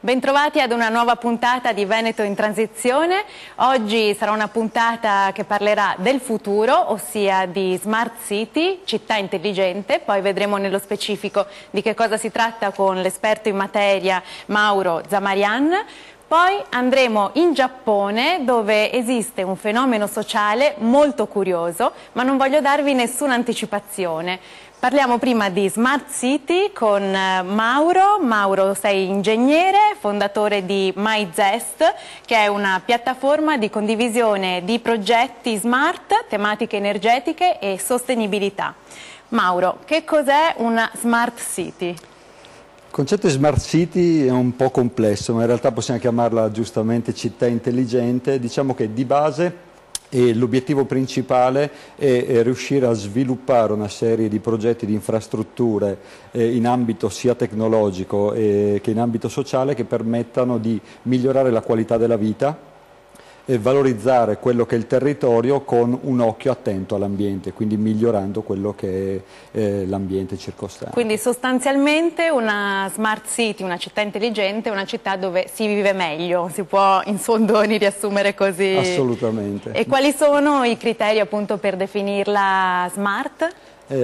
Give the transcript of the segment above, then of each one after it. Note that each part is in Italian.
Bentrovati ad una nuova puntata di Veneto in Transizione. Oggi sarà una puntata che parlerà del futuro, ossia di Smart City, città intelligente. Poi vedremo nello specifico di che cosa si tratta con l'esperto in materia Mauro Zamarian. Poi andremo in Giappone, dove esiste un fenomeno sociale molto curioso, ma non voglio darvi nessuna anticipazione. Parliamo prima di Smart City con Mauro. Mauro, sei ingegnere, fondatore di MyZest, che è una piattaforma di condivisione di progetti smart, tematiche energetiche e sostenibilità. Mauro, che cos'è una Smart City? Il concetto di Smart City è un po' complesso, ma in realtà possiamo chiamarla giustamente città intelligente. Diciamo che di base l'obiettivo principale è riuscire a sviluppare una serie di progetti di infrastrutture in ambito sia tecnologico che in ambito sociale che permettano di migliorare la qualità della vita e valorizzare quello che è il territorio con un occhio attento all'ambiente, quindi migliorando quello che è l'ambiente circostante. Quindi sostanzialmente una Smart City, una città intelligente, è una città dove si vive meglio, si può in soldoni riassumere così? Assolutamente. E quali sono i criteri appunto per definirla smart?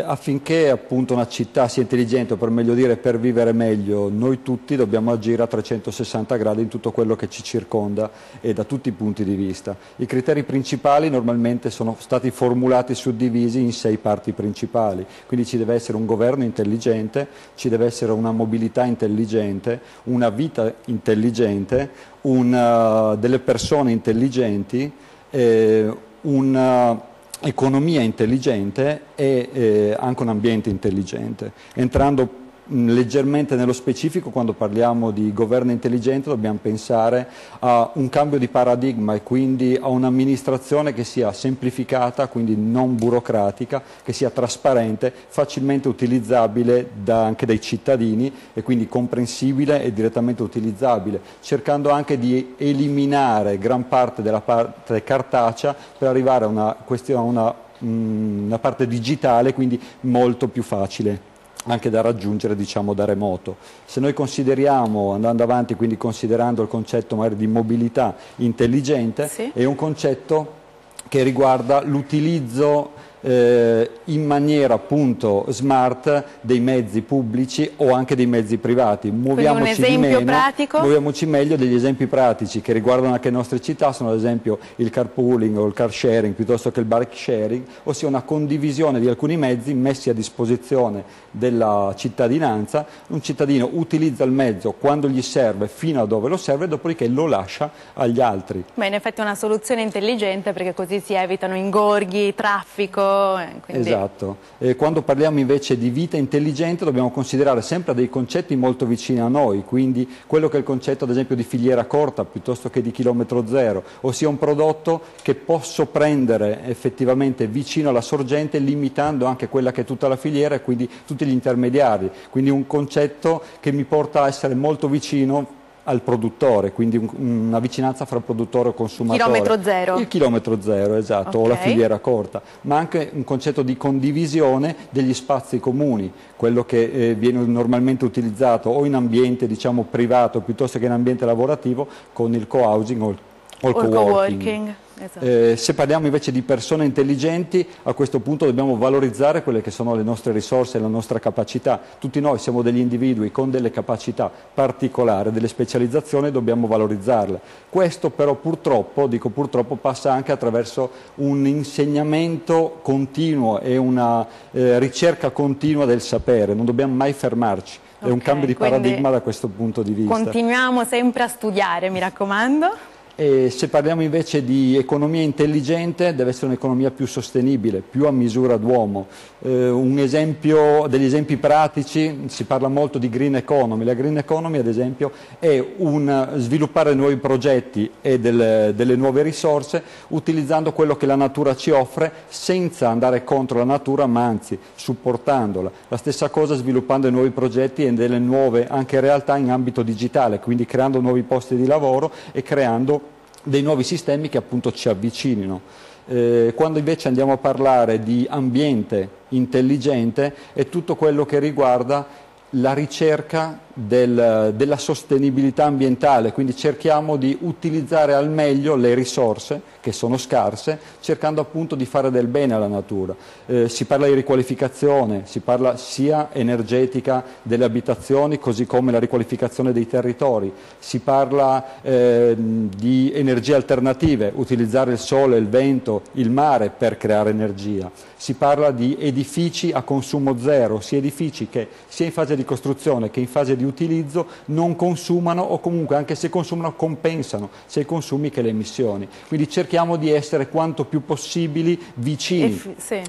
Affinché appunto una città sia intelligente, o per meglio dire per vivere meglio, noi tutti dobbiamo agire a 360 gradi in tutto quello che ci circonda e da tutti i punti di vista. I criteri principali normalmente sono stati formulati e suddivisi in 6 parti principali, quindi ci deve essere un governo intelligente, ci deve essere una mobilità intelligente, una vita intelligente, delle persone intelligenti, economia intelligente e anche un ambiente intelligente. Entrando leggermente nello specifico, quando parliamo di governo intelligente dobbiamo pensare a un cambio di paradigma e quindi a un'amministrazione che sia semplificata, quindi non burocratica, che sia trasparente, facilmente utilizzabile anche dai cittadini e quindi comprensibile e direttamente utilizzabile, cercando anche di eliminare gran parte della parte cartacea per arrivare a una parte digitale, quindi molto più facile anche da raggiungere, diciamo, da remoto. Se noi consideriamo, andando avanti, quindi considerando il concetto magari di mobilità intelligente, sì, è un concetto che riguarda l'utilizzo in maniera appunto smart dei mezzi pubblici o anche dei mezzi privati. Muoviamoci meglio. Degli esempi pratici che riguardano anche le nostre città sono ad esempio il carpooling o il car sharing piuttosto che il bike sharing, ossia una condivisione di alcuni mezzi messi a disposizione della cittadinanza. Un cittadino utilizza il mezzo quando gli serve, fino a dove lo serve, dopodiché lo lascia agli altri. Beh, in effetti è una soluzione intelligente perché così si evitano ingorghi, traffico. Quindi... Esatto. Quando parliamo invece di vita intelligente dobbiamo considerare sempre dei concetti molto vicini a noi, quindi quello che è il concetto ad esempio di filiera corta piuttosto che di chilometro zero, ossia un prodotto che posso prendere effettivamente vicino alla sorgente limitando anche quella che è tutta la filiera e quindi tutti gli intermediari, quindi un concetto che mi porta a essere molto vicino al produttore, quindi una vicinanza fra produttore e consumatore. Chilometro zero. Il chilometro zero, esatto, okay, o la filiera corta, ma anche un concetto di condivisione degli spazi comuni, quello che viene normalmente utilizzato o in ambiente, diciamo, privato piuttosto che in ambiente lavorativo con il co-housing o il co-working. Esatto. Se parliamo invece di persone intelligenti, a questo punto dobbiamo valorizzare quelle che sono le nostre risorse e la nostra capacità. Tutti noi siamo degli individui con delle capacità particolari, delle specializzazioni, dobbiamo valorizzarle. Questo però purtroppo, dico purtroppo, passa anche attraverso un insegnamento continuo e una ricerca continua del sapere, non dobbiamo mai fermarci. È un cambio di paradigma da questo punto di vista. Continuiamo sempre a studiare, mi raccomando. E se parliamo invece di economia intelligente, deve essere un'economia più sostenibile, più a misura d'uomo. Degli esempi pratici, si parla molto di green economy. La green economy, ad esempio, è sviluppare nuovi progetti e delle nuove risorse utilizzando quello che la natura ci offre senza andare contro la natura, ma anzi supportandola. La stessa cosa sviluppando nuovi progetti e delle nuove anche realtà in ambito digitale, quindi creando nuovi posti di lavoro e creando dei nuovi sistemi che appunto ci avvicinino. Quando invece andiamo a parlare di ambiente intelligente è tutto quello che riguarda la ricerca della sostenibilità ambientale, quindi cerchiamo di utilizzare al meglio le risorse che sono scarse, cercando appunto di fare del bene alla natura. Si parla di riqualificazione, si parla sia energetica delle abitazioni così come la riqualificazione dei territori, si parla di energie alternative, utilizzare il sole, il vento, il mare per creare energia. Si parla di edifici a consumo zero, sia edifici che sia in fase di costruzione che in fase di utilizzo non consumano o comunque anche se consumano compensano sia i consumi che le emissioni. Quindi cerchiamo di essere quanto più possibili vicini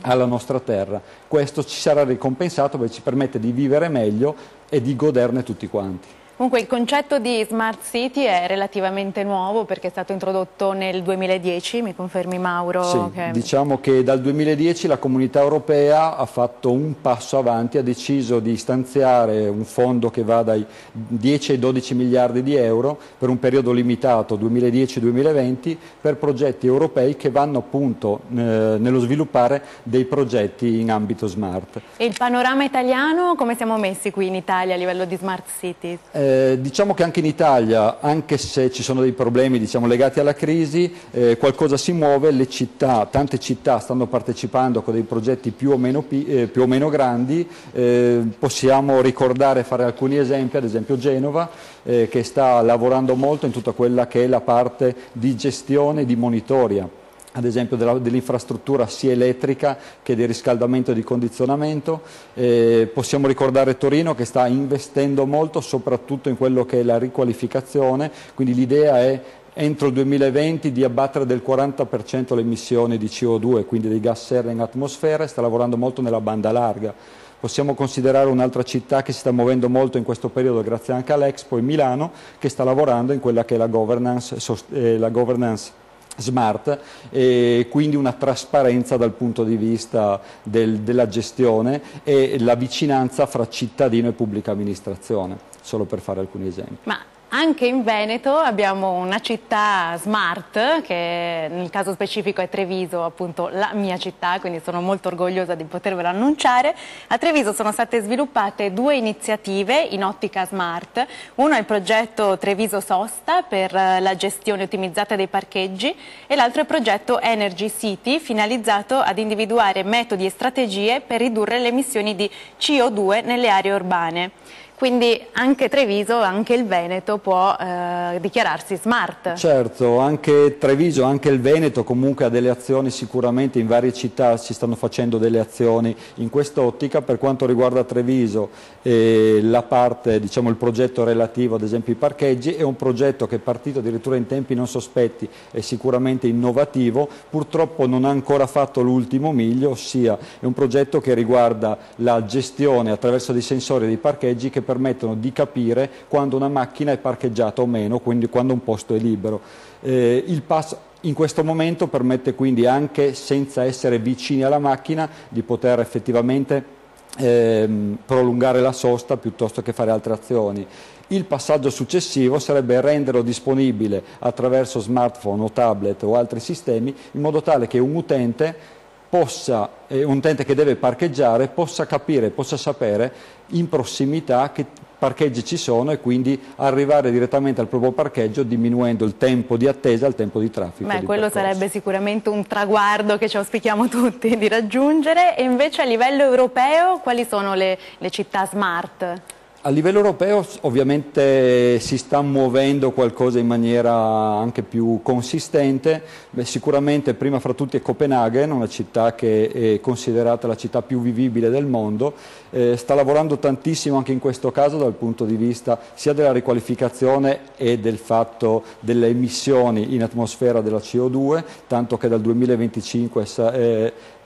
alla nostra terra. Questo ci sarà ricompensato perché ci permette di vivere meglio e di goderne tutti quanti. Comunque il concetto di Smart City è relativamente nuovo perché è stato introdotto nel 2010, mi confermi Mauro? Sì, diciamo che dal 2010 la Comunità Europea ha fatto un passo avanti, ha deciso di stanziare un fondo che va dai 10 ai 12 miliardi di euro per un periodo limitato 2010-2020 per progetti europei che vanno appunto nello sviluppare dei progetti in ambito smart. E il panorama italiano, come siamo messi qui in Italia a livello di Smart Cities? Diciamo che anche in Italia, anche se ci sono dei problemi legati alla crisi, qualcosa si muove, tante città stanno partecipando con dei progetti più o meno grandi, possiamo ricordare e fare alcuni esempi, ad esempio Genova, che sta lavorando molto in tutta quella che è la parte di gestione e di monitoria, ad esempio dell'infrastruttura sia elettrica che di riscaldamento e di condizionamento. Possiamo ricordare Torino che sta investendo molto soprattutto in quello che è la riqualificazione, quindi l'idea è entro il 2020 di abbattere del 40% le emissioni di CO2, quindi dei gas serra in atmosfera, e sta lavorando molto nella banda larga. Possiamo considerare un'altra città che si sta muovendo molto in questo periodo grazie anche all'Expo, è Milano, che sta lavorando in quella che è la governance smart e quindi una trasparenza dal punto di vista della gestione e la vicinanza fra cittadino e pubblica amministrazione, solo per fare alcuni esempi. Ma anche in Veneto abbiamo una città smart, che nel caso specifico è Treviso, appunto la mia città, quindi sono molto orgogliosa di potervelo annunciare. A Treviso sono state sviluppate due iniziative in ottica smart. Uno è il progetto Treviso Sosta per la gestione ottimizzata dei parcheggi e l'altro è il progetto Energy City, finalizzato ad individuare metodi e strategie per ridurre le emissioni di CO2 nelle aree urbane. Quindi anche Treviso, anche il Veneto può dichiararsi smart. Certo, anche Treviso, anche il Veneto comunque ha delle azioni, sicuramente in varie città si stanno facendo delle azioni in quest'ottica. Per quanto riguarda Treviso, la parte, diciamo, il progetto relativo ad esempio ai parcheggi è un progetto che è partito addirittura in tempi non sospetti e sicuramente innovativo, purtroppo non ha ancora fatto l'ultimo miglio, ossia è un progetto che riguarda la gestione attraverso dei sensori dei parcheggi che permettono di capire quando una macchina è parcheggiata o meno, quindi quando un posto è libero. Il pass in questo momento permette quindi anche senza essere vicini alla macchina di poter effettivamente prolungare la sosta piuttosto che fare altre azioni. Il passaggio successivo sarebbe renderlo disponibile attraverso smartphone o tablet o altri sistemi in modo tale che un utente che deve parcheggiare possa capire, possa sapere in prossimità che parcheggi ci sono e quindi arrivare direttamente al proprio parcheggio diminuendo il tempo di attesa e il tempo di traffico. Beh, quello sarebbe sicuramente un traguardo che ci auspichiamo tutti di raggiungere. E invece a livello europeo quali sono le città smart? A livello europeo ovviamente si sta muovendo qualcosa in maniera anche più consistente. Sicuramente prima fra tutti è Copenaghen, una città che è considerata la città più vivibile del mondo, sta lavorando tantissimo anche in questo caso dal punto di vista sia della riqualificazione e del fatto delle emissioni in atmosfera della CO2, tanto che dal 2025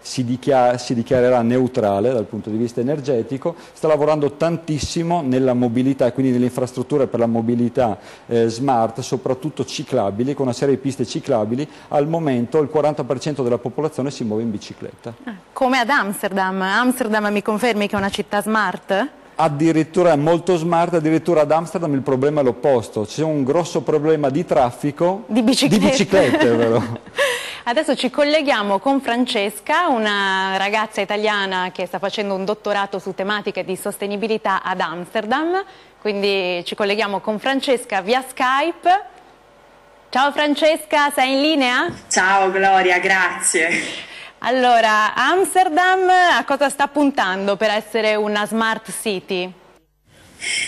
si dichiarerà neutrale dal punto di vista energetico. Sta lavorando tantissimo nella mobilità e quindi nelle infrastrutture per la mobilità smart, soprattutto ciclabili, con una serie di piste ciclabili. Al momento il 40% della popolazione si muove in bicicletta. Come ad Amsterdam. Amsterdam mi confermi che è una città smart? Addirittura molto smart, addirittura ad Amsterdam il problema è l'opposto, c'è un grosso problema di traffico, di biciclette vero? Adesso ci colleghiamo con Francesca, una ragazza italiana che sta facendo un dottorato su tematiche di sostenibilità ad Amsterdam. quindi ci colleghiamo con Francesca via Skype. Ciao Francesca, sei in linea? Ciao Gloria, grazie. Allora, Amsterdam a cosa sta puntando per essere una smart city?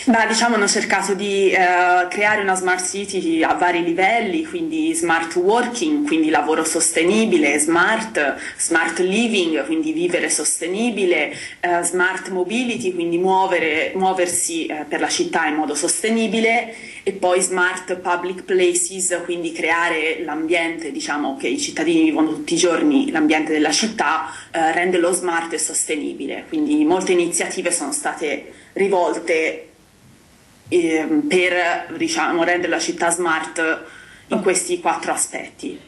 Diciamo hanno cercato di creare una smart city a vari livelli, quindi smart working, quindi lavoro sostenibile, smart living, quindi vivere sostenibile, smart mobility, quindi muoversi per la città in modo sostenibile, e poi smart public places, quindi creare l'ambiente, diciamo, che i cittadini vivono tutti i giorni, l'ambiente della città, renderlo smart e sostenibile. Quindi molte iniziative sono state rivolte per, diciamo, rendere la città smart in questi 4 aspetti.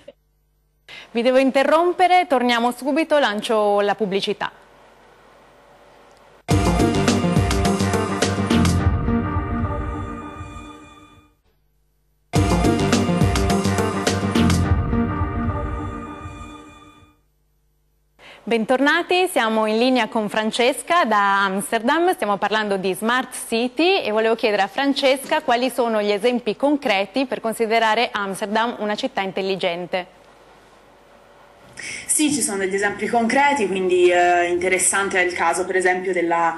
Vi devo interrompere, torniamo subito, lancio la pubblicità. Bentornati, siamo in linea con Francesca da Amsterdam, stiamo parlando di Smart City e volevo chiedere a Francesca quali sono gli esempi concreti per considerare Amsterdam una città intelligente. Sì, ci sono degli esempi concreti, quindi interessante è il caso per esempio della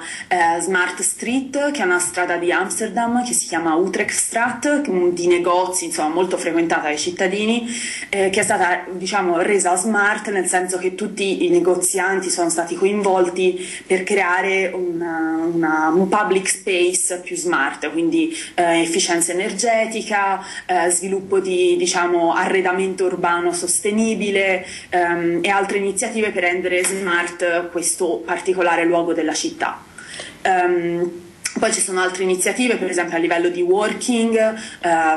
Smart Street, che è una strada di Amsterdam che si chiama Utrechtstraat, di negozi, insomma, molto frequentata dai cittadini, che è stata, diciamo, resa smart nel senso che tutti i negozianti sono stati coinvolti per creare un public space più smart, quindi efficienza energetica, sviluppo di, diciamo, arredamento urbano sostenibile, e altre iniziative per rendere smart questo particolare luogo della città. Poi ci sono altre iniziative, per esempio a livello di working,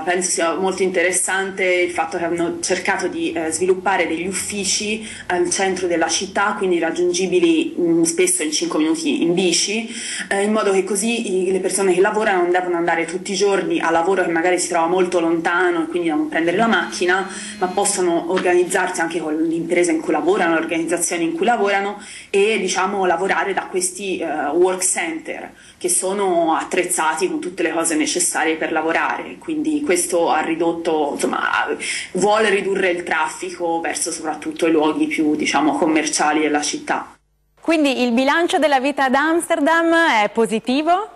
penso sia molto interessante il fatto che hanno cercato di sviluppare degli uffici al centro della città, quindi raggiungibili spesso in 5 minuti in bici, in modo che così le persone che lavorano non devono andare tutti i giorni a lavoro che magari si trova molto lontano e quindi devono prendere la macchina, ma possono organizzarsi anche con l'impresa in cui lavorano, le organizzazioni in cui lavorano, e, diciamo, lavorare da questi work center che sono attrezzati con tutte le cose necessarie per lavorare. Quindi questo ha ridotto, insomma, vuole ridurre il traffico verso soprattutto i luoghi più, diciamo, commerciali della città. Quindi il bilancio della vita ad Amsterdam è positivo?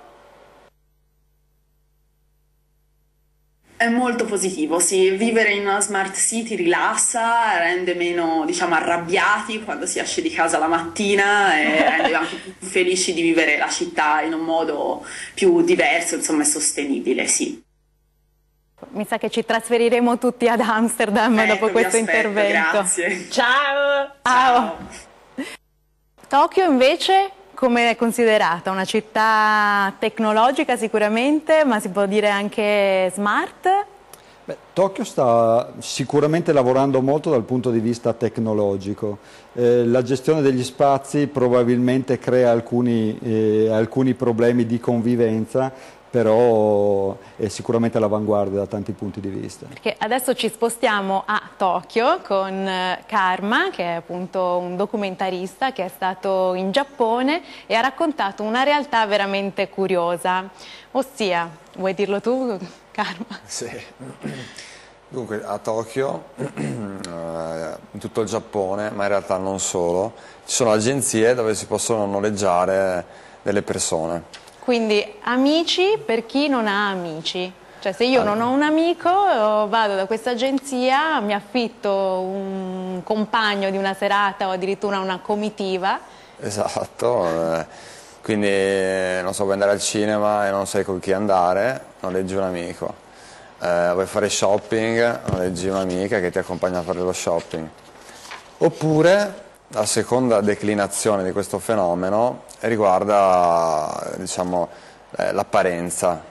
È molto positivo, sì. Vivere in una smart city rilassa, rende meno, diciamo, arrabbiati quando si esce di casa la mattina e rende anche più felici di vivere la città in un modo più diverso, insomma, e sostenibile, sì. Mi sa che ci trasferiremo tutti ad Amsterdam dopo questo intervento. Grazie. Ciao! Ciao! Tokyo invece come è considerata? Una città tecnologica sicuramente, ma si può dire anche smart? Beh, Tokyo sta sicuramente lavorando molto dal punto di vista tecnologico. La gestione degli spazi probabilmente crea alcuni problemi di convivenza, però è sicuramente all'avanguardia da tanti punti di vista. Perché adesso ci spostiamo a Tokyo con Karma, che è appunto un documentarista che è stato in Giappone e ha raccontato una realtà veramente curiosa. Ossia, vuoi dirlo tu, Karma? Sì. Dunque, a Tokyo, in tutto il Giappone, ma in realtà non solo, ci sono agenzie dove si possono noleggiare delle persone. Quindi amici per chi non ha amici. Cioè se io non ho un amico, vado da questa agenzia, mi affitto un compagno di una serata o addirittura una comitiva. Esatto, quindi non so, vuoi andare al cinema e non sai con chi andare, noleggi un amico. Vuoi fare shopping, noleggi un'amica che ti accompagna a fare lo shopping. Oppure la seconda declinazione di questo fenomeno riguarda, diciamo, l'apparenza.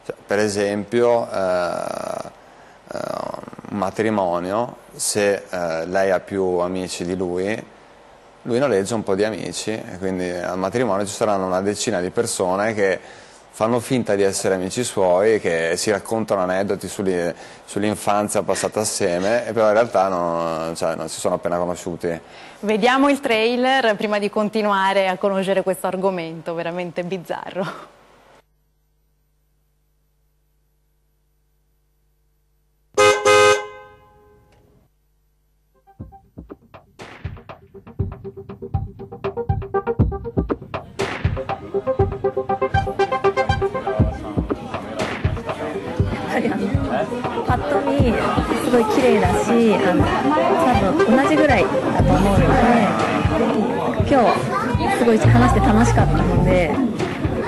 Cioè, per esempio, un matrimonio, se lei ha più amici di lui noleggia un po' di amici, e quindi al matrimonio ci saranno una decina di persone che fanno finta di essere amici suoi, che si raccontano aneddoti sull'infanzia passata assieme, e però in realtà non si sono appena conosciuti. Vediamo il trailer prima di continuare a conoscere questo argomento veramente bizzarro. パッと見すごい綺麗だし、多分同じぐらいだと思うので、今日すごい話して楽しかったので、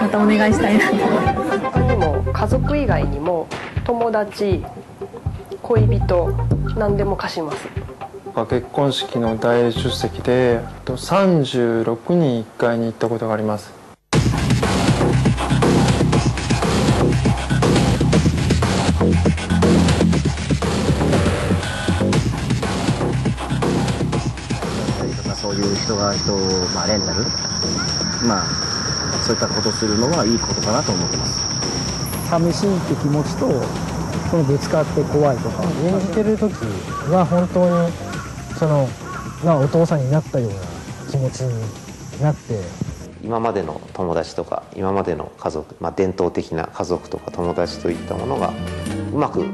またお願いしたいなと思います。他にも家族以外にも友達、恋人、何でも貸します。結婚式の大出席で36人1回に行ったことがあります。そういう人をレンタル、そういったことをするのはいいことかなと思ってます。寂しいって気持ちと、そのぶつかって怖いとか、演じてる時は本当にお父さんになったような気持ちになって、今までの友達とか今までの家族、伝統的な家族とか友達といったものがうまく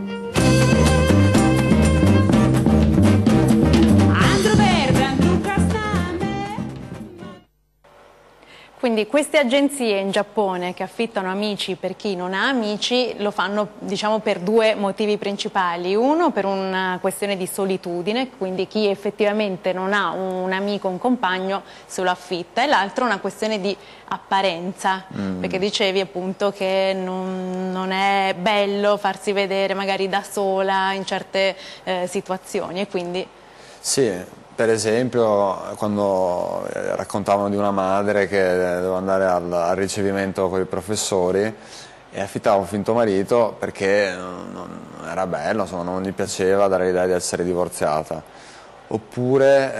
Quindi queste agenzie in Giappone che affittano amici per chi non ha amici lo fanno, diciamo, per due motivi principali. Uno per una questione di solitudine, quindi chi effettivamente non ha un amico, un compagno se lo affitta, e l'altro una questione di apparenza, perché dicevi appunto che non è bello farsi vedere magari da sola in certe situazioni e quindi... Sì. Per esempio, quando raccontavano di una madre che doveva andare al ricevimento con i professori e affittava un finto marito perché non era bello, insomma, non gli piaceva dare l'idea di essere divorziata. Oppure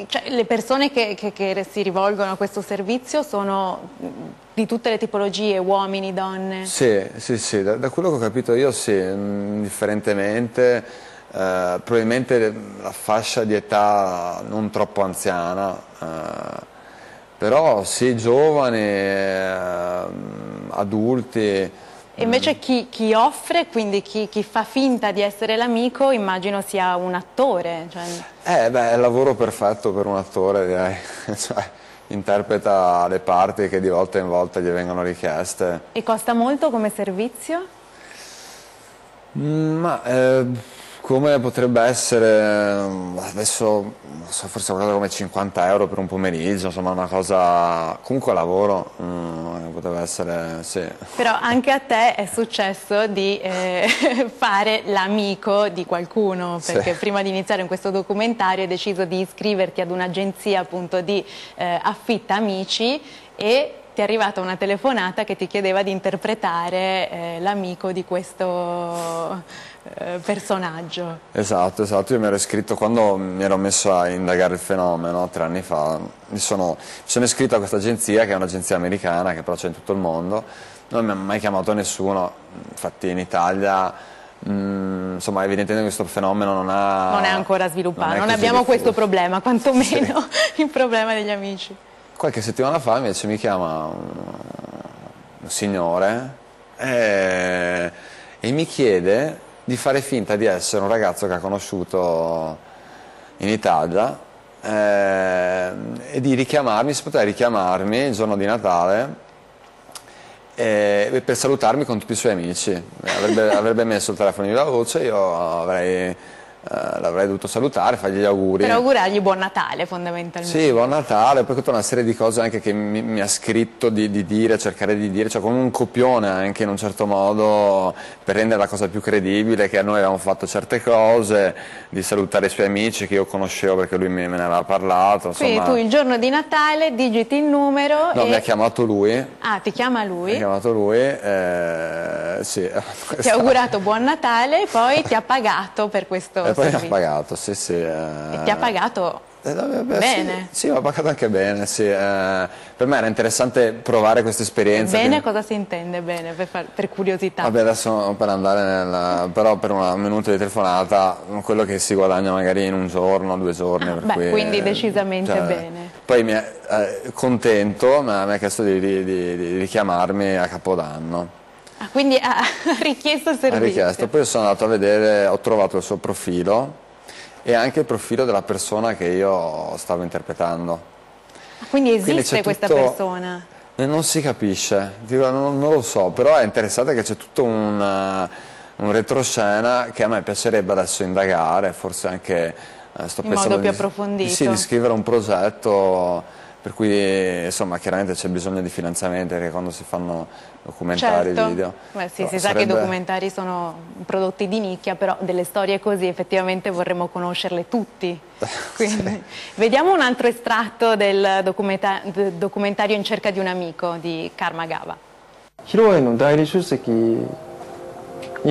Cioè, le persone che si rivolgono a questo servizio sono di tutte le tipologie, uomini, donne? Sì, da quello che ho capito io sì, indifferentemente, probabilmente la fascia di età non troppo anziana, però sì, giovani, adulti. E invece chi offre, quindi chi fa finta di essere l'amico, immagino sia un attore. Cioè... È il lavoro perfetto per un attore, direi. Cioè, interpreta le parti che di volta in volta gli vengono richieste. E costa molto come servizio? Come potrebbe essere, adesso forse qualcosa come 50 euro per un pomeriggio, insomma una cosa, comunque lavoro, potrebbe essere, sì. Però anche a te è successo di fare l'amico di qualcuno, perché sì. Prima di iniziare in questo documentario hai deciso di iscriverti ad un'agenzia appunto di affitta amici e ti è arrivata una telefonata che ti chiedeva di interpretare l'amico di questo personaggio. Esatto, io mi ero iscritto quando mi ero messo a indagare il fenomeno 3 anni fa, mi sono iscritto a questa agenzia che è un'agenzia americana che però c'è in tutto il mondo, non mi ha mai chiamato nessuno, infatti in Italia insomma evidentemente questo fenomeno non è ancora sviluppato, non abbiamo questo problema, quantomeno sì. Il problema degli amici. Qualche settimana fa invece mi chiama un signore e mi chiede di fare finta di essere un ragazzo che ha conosciuto in Italia e di richiamarmi, se poteva richiamarmi il giorno di Natale per salutarmi con tutti i suoi amici. Avrebbe messo il telefono viva voce, io l'avrei dovuto salutare, fargli gli auguri. Per augurargli buon Natale fondamentalmente. Sì, buon Natale, poi tutta una serie di cose anche che mi ha scritto di dire, cercare di dire, cioè come un copione anche in un certo modo per rendere la cosa più credibile, che noi avevamo fatto certe cose, di salutare i suoi amici che io conoscevo perché lui me ne aveva parlato. Insomma. Quindi tu il giorno di Natale digiti il numero No, mi ha chiamato lui. Ah, ti chiama lui? Mi ha chiamato lui, sì. Ti ha augurato buon Natale e poi ti ha pagato per questo poi servizio. mi ha pagato, sì. E ti ha pagato bene? Sì, mi ha pagato anche bene, sì. Per me era interessante provare questa esperienza. Bene, cosa si intende bene, per curiosità? Vabbè, adesso per andare però per un minuto di telefonata, quello che si guadagna magari in un giorno, 2 giorni. Per cui, quindi decisamente bene. Poi contento, mi ha chiesto di richiamarmi a Capodanno. Ah, quindi ha richiesto il servizio. Ha richiesto, poi sono andato a vedere, ho trovato il suo profilo e anche il profilo della persona che io stavo interpretando. Quindi esiste questa persona? E non si capisce, non lo so, però è interessante che c'è tutto un retroscena che a me piacerebbe adesso indagare, forse anche sto in pensando modo più approfondito. sì, di scrivere un progetto per cui insomma chiaramente c'è bisogno di finanziamenti, perché quando si fanno documentari, certo. video. Beh, sì, si sa che i documentari sono prodotti di nicchia, però delle storie così effettivamente vorremmo conoscerle tutti. Quindi, sì. Vediamo un altro estratto del documentario In cerca di un amico di Karmagawa. 披露宴の代理出席に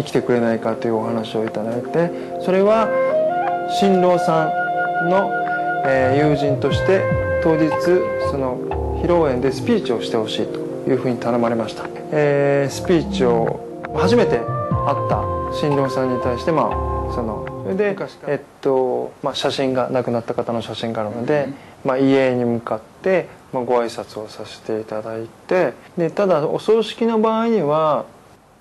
来てくれないかというお話をいただいて、それは新郎さんの、友人として当日その披露宴でスピーチをしてほしいというふうに頼まれました、スピーチを初めて会った新郎さんに対してそれで、写真が亡くなった方の写真があるので、遺影に向かって、ご挨拶をさせていただいて、でただお葬式の場合には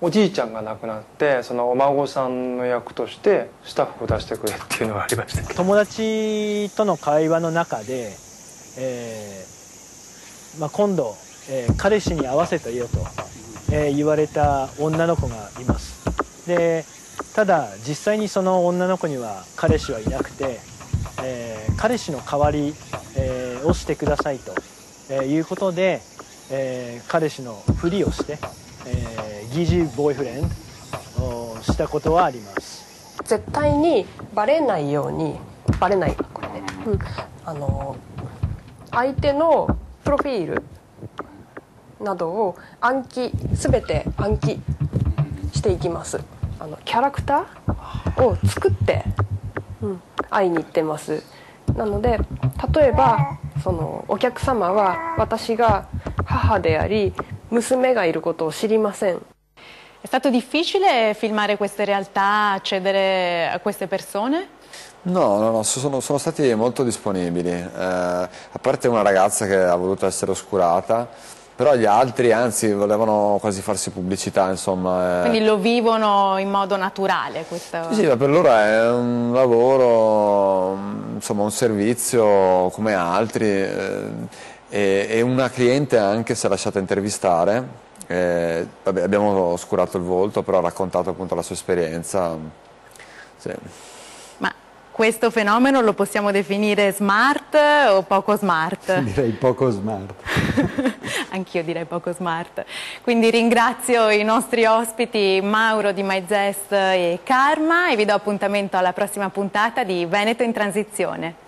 おじいちゃんが亡くなって、そのお孫さんの役としてスタッフを出してくれっていうのがありました。友達との会話の中で、今度、彼氏に会わせてよと、言われた女の子がいます。でただ実際にその女の子には彼氏はいなくて、彼氏の代わり、をしてくださいと、いうことで、彼氏のふりをして、疑似ボーイフレンドをしたことはあります。絶対にバレないように、バレないこれね、相手のプロフィールなどを全て暗記していきます。キャラクターを作って、会いに行ってます。なので例えばそのお客様は私が母であり娘がいることを知りません。È stato difficile filmare queste realtà, accedere a queste persone? No, sono stati molto disponibili, a parte una ragazza che ha voluto essere oscurata, però gli altri anzi volevano quasi farsi pubblicità, insomma. Quindi lo vivono in modo naturale? Questa... Sì, per loro è un lavoro, insomma un servizio come altri, e una cliente anche si è lasciata intervistare. Abbiamo oscurato il volto, però ha raccontato appunto la sua esperienza. Sì. Ma questo fenomeno lo possiamo definire smart o poco smart? Direi poco smart. Anch'io direi poco smart. Quindi ringrazio i nostri ospiti Mauro di MyZest e Karma e vi do appuntamento alla prossima puntata di Veneto in Transizione.